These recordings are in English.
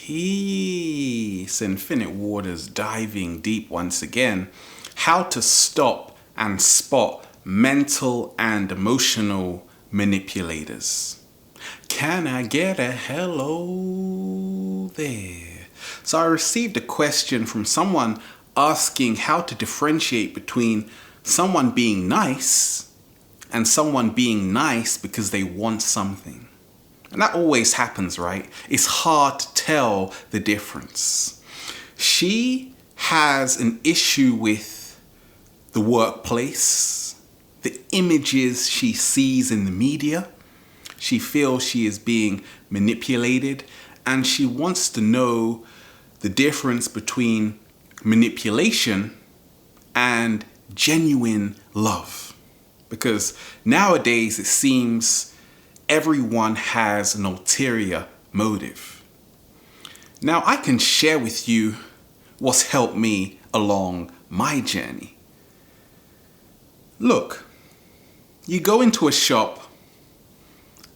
Peace, infinite waters, diving deep once again. How to stop and spot mental and emotional manipulators. Can I get a hello there? So I received a question from someone asking how to differentiate between someone being nice and someone being nice because they want something. And that always happens, right? It's hard to tell the difference. She has an issue with the workplace, the images she sees in the media. She feels she is being manipulated, and she wants to know the difference between manipulation and genuine love. Because nowadays it seems everyone has an ulterior motive. Now, I can share with you what's helped me along my journey. Look, you go into a shop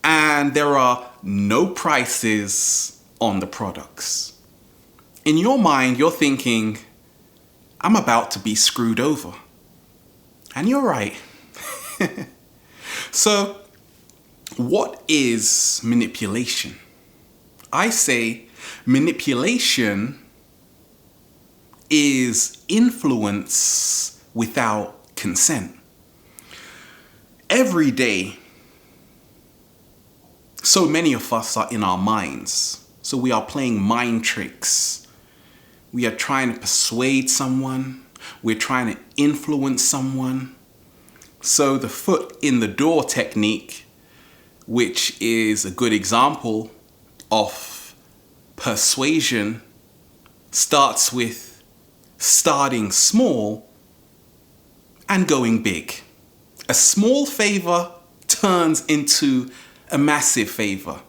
and there are no prices on the products. In your mind, you're thinking, I'm about to be screwed over. And you're right. So, what is manipulation? I say manipulation is influence without consent. Every day, so many of us are in our minds. So we are playing mind tricks. We are trying to persuade someone. We're trying to influence someone. So the foot in the door technique, which is a good example of persuasion, starts with starting small and going big. A small favor turns into a massive favor.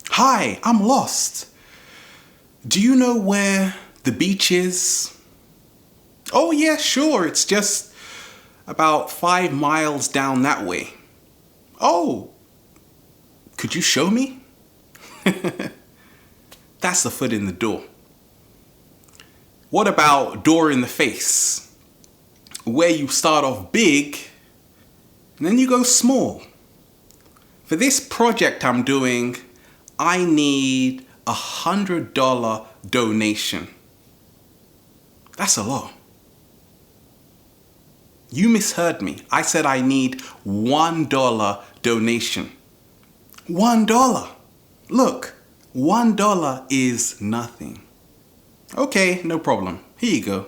Hi, I'm lost. Do you know where the beach is? Oh yeah, sure, it's just about 5 miles down that way. Oh, could you show me? That's the foot in the door. What about door in the face? Where you start off big and then you go small. For this project I'm doing, I need $100 donation. That's a lot. You misheard me. I said I need $1 donation. $1. Look, $1 is nothing. Okay, no problem. Here you go.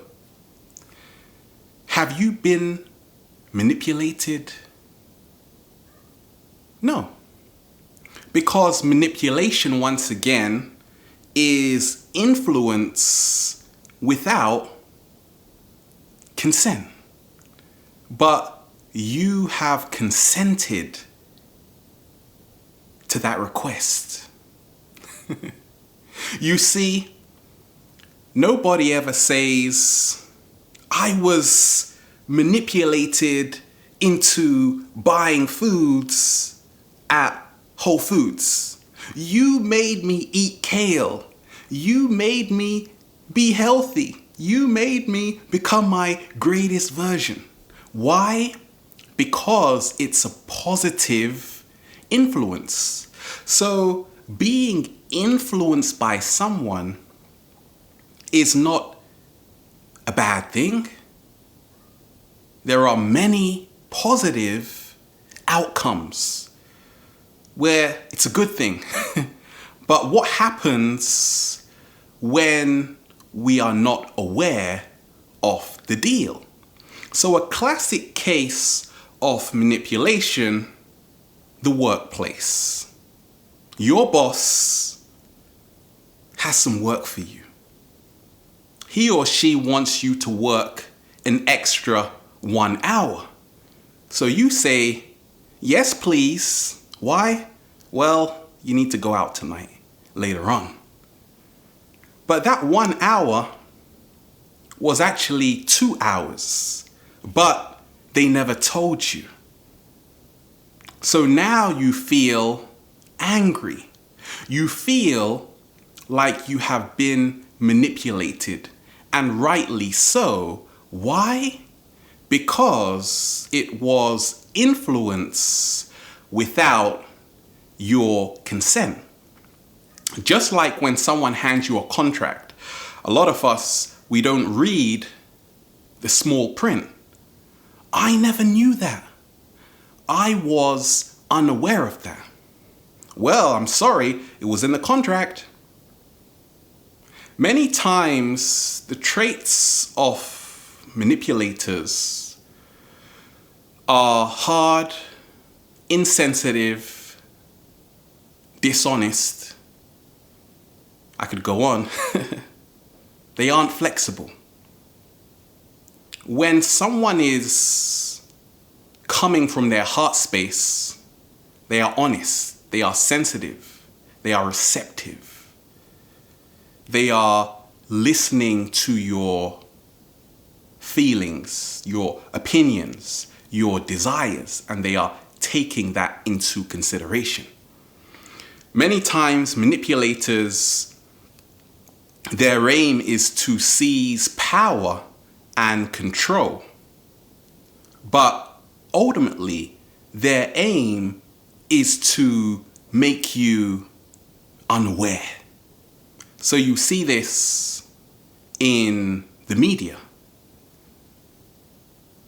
Have you been manipulated? No. Because manipulation, once again, is influence without consent. But you have consented to that request. You see, nobody ever says, I was manipulated into buying foods at Whole Foods. You made me eat kale. You made me be healthy. You made me become my greatest version. Why? Because it's a positive influence. So being influenced by someone is not a bad thing. There are many positive outcomes where it's a good thing. But what happens when we are not aware of the deal? So a classic case of manipulation, the workplace. Your boss has some work for you. He or she wants you to work an extra 1 hour. So you say, yes, please. Why? Well, you need to go out tonight, later on. But that 1 hour was actually 2 hours, but they never told you. So now you feel angry. You feel like you have been manipulated, and rightly so. Why? Because it was influence without your consent. Just like when someone hands you a contract, a lot of us, we don't read the small print. I never knew that. I was unaware of that. Well, I'm sorry, it was in the contract. Many times, the traits of manipulators are hard, insensitive, dishonest. I could go on. They aren't flexible. When someone is coming from their heart space, they are honest, they are sensitive, they are receptive. They are listening to your feelings, your opinions, your desires, and they are taking that into consideration. Many times, manipulators, their aim is to seize power and control. But ultimately, their aim is to make you unaware. So you see this in the media.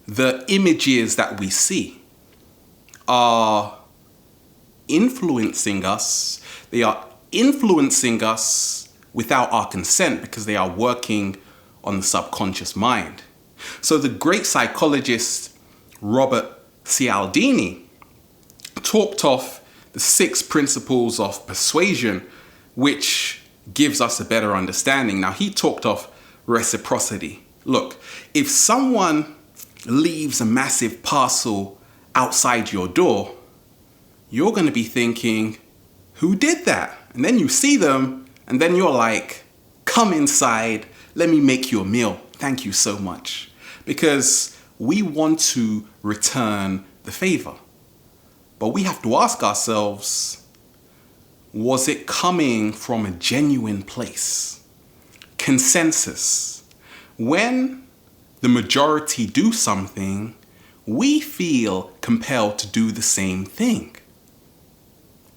The images that we see are influencing us. They are influencing us without our consent because they are working on the subconscious mind. So the great psychologist Robert Cialdini talked of the 6 principles of persuasion, which gives us a better understanding. Now, he talked of reciprocity. Look, if someone leaves a massive parcel outside your door, you're going to be thinking, who did that? And then you see them, and then you're like, come inside, let me make you a meal. Thank you so much. Because we want to return the favor. But we have to ask ourselves, was it coming from a genuine place? Consensus. When the majority do something, we feel compelled to do the same thing.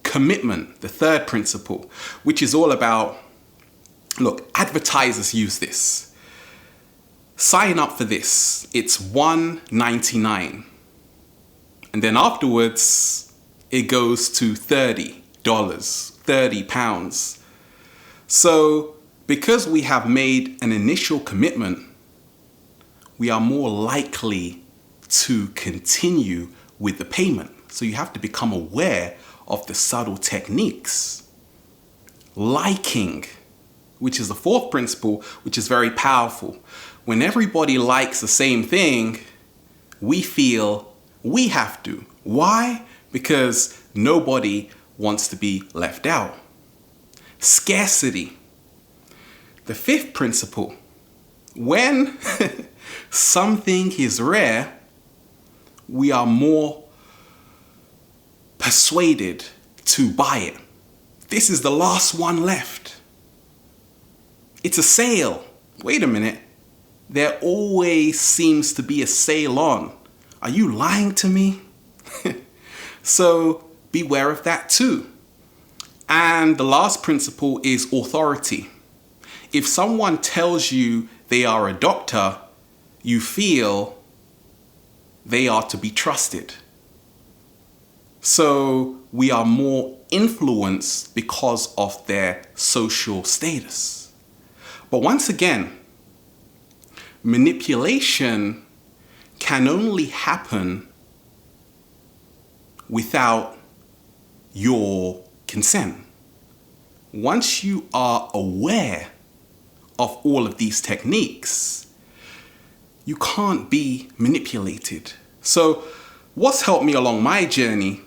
Commitment, the 3rd principle, which is all about, look, advertisers use this. Sign up for this. It's $1.99. And then afterwards, it goes to $30, £30. So because we have made an initial commitment, we are more likely to continue with the payment. So you have to become aware of the subtle techniques. Liking, which is the 4th principle, which is very powerful. When everybody likes the same thing, we feel we have to. Why? Because nobody wants to be left out. Scarcity. The 5th principle. When something is rare, we are more persuaded to buy it. This is the last one left. It's a sale. Wait a minute. There always seems to be a sale on. Are you lying to me? So beware of that too. And the last principle is authority. If someone tells you they are a doctor, you feel they are to be trusted. So we are more influenced because of their social status. But once again, manipulation can only happen without your consent. Once you are aware of all of these techniques, you can't be manipulated. So what's helped me along my journey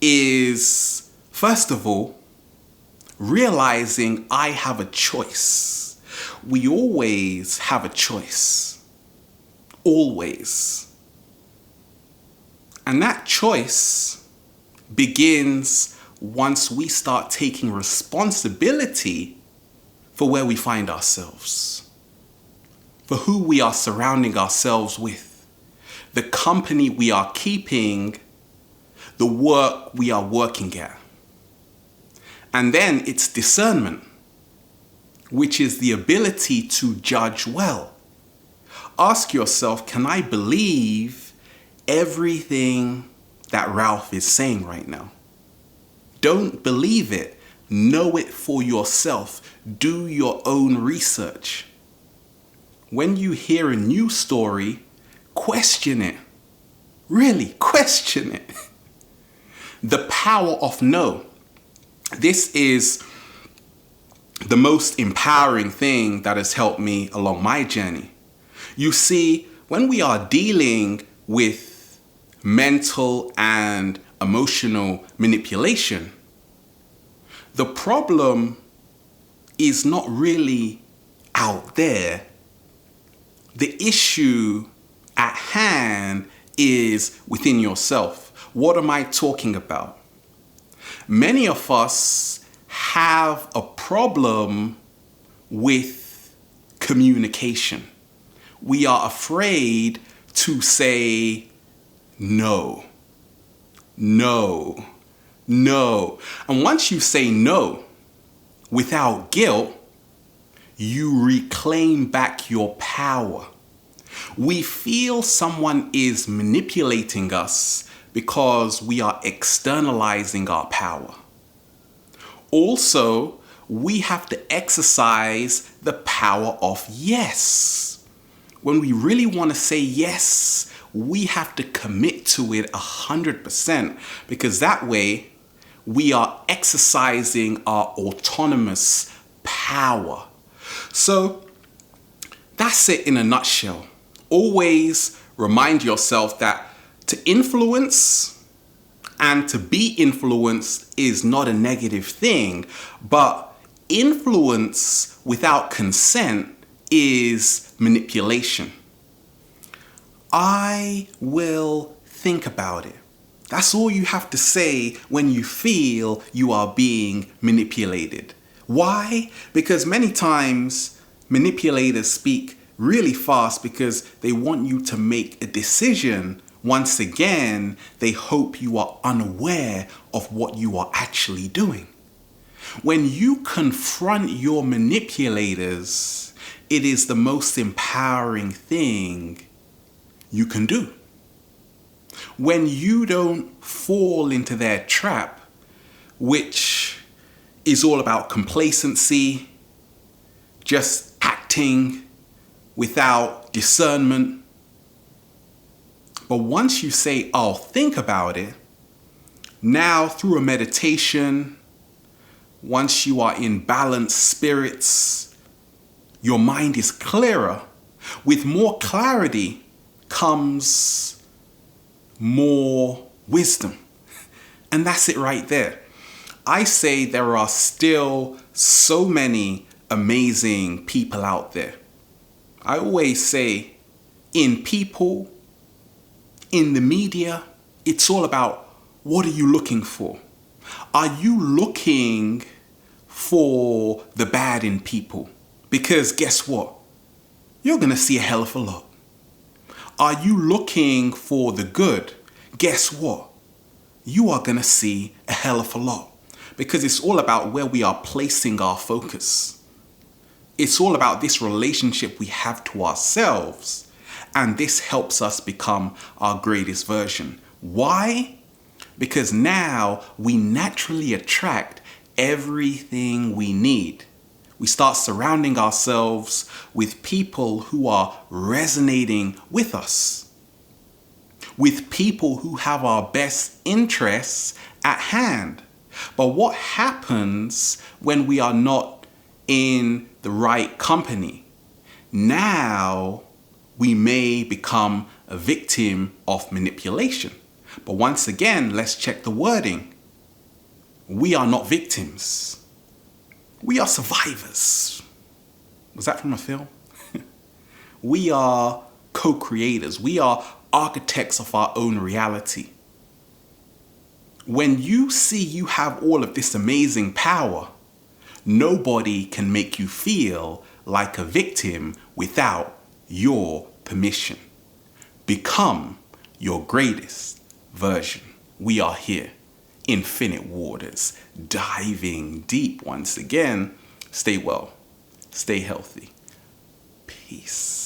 is, first of all, realizing I have a choice. We always have a choice. Always. And that choice begins once we start taking responsibility for where we find ourselves, for who we are surrounding ourselves with, the company we are keeping, the work we are working at. And then it's discernment, which is the ability to judge well. Ask yourself, can I believe everything that Ralph is saying right now? Don't believe it. Know it for yourself. Do your own research. When you hear a news story, question it. Really, question it. The power of no. This is the most empowering thing that has helped me along my journey. You see, when we are dealing with mental and emotional manipulation, the problem is not really out there. The issue at hand is within yourself. What am I talking about? Many of us have a problem with communication. We are afraid to say no, no, no. And once you say no without guilt, you reclaim back your power. We feel someone is manipulating us because we are externalizing our power. Also, we have to exercise the power of yes. When we really want to say yes, we have to commit to it 100%, because that way we are exercising our autonomous power. So that's it in a nutshell. Always remind yourself that to influence and to be influenced is not a negative thing, but influence without consent is manipulation. I will think about it. That's all you have to say when you feel you are being manipulated. Why? Because many times manipulators speak really fast because they want you to make a decision. Once again, they hope you are unaware of what you are actually doing. When you confront your manipulators, it is the most empowering thing you can do. When you don't fall into their trap, which is all about complacency, just acting without discernment. But once you say, I'll think about it, now through a meditation, once you are in balanced spirits, your mind is clearer. With more clarity comes more wisdom. And that's it right there. I say there are still so many amazing people out there. I always say, in people, in the media, it's all about what are you looking for? Are you looking for the bad in people? Because guess what? You're going to see a hell of a lot. Are you looking for the good? Guess what? You are going to see a hell of a lot. Because it's all about where we are placing our focus. It's all about this relationship we have to ourselves. And this helps us become our greatest version. Why? Because now we naturally attract everything we need. We start surrounding ourselves with people who are resonating with us, with people who have our best interests at hand. But what happens when we are not in the right company? Now we may become a victim of manipulation. But once again, let's check the wording. We are not victims. We are survivors. Was that from a film? We are co-creators. We are architects of our own reality. When you see you have all of this amazing power, nobody can make you feel like a victim without your permission. Become your greatest version. We are here, infinite waters, diving deep once again. Stay well, stay healthy. Peace.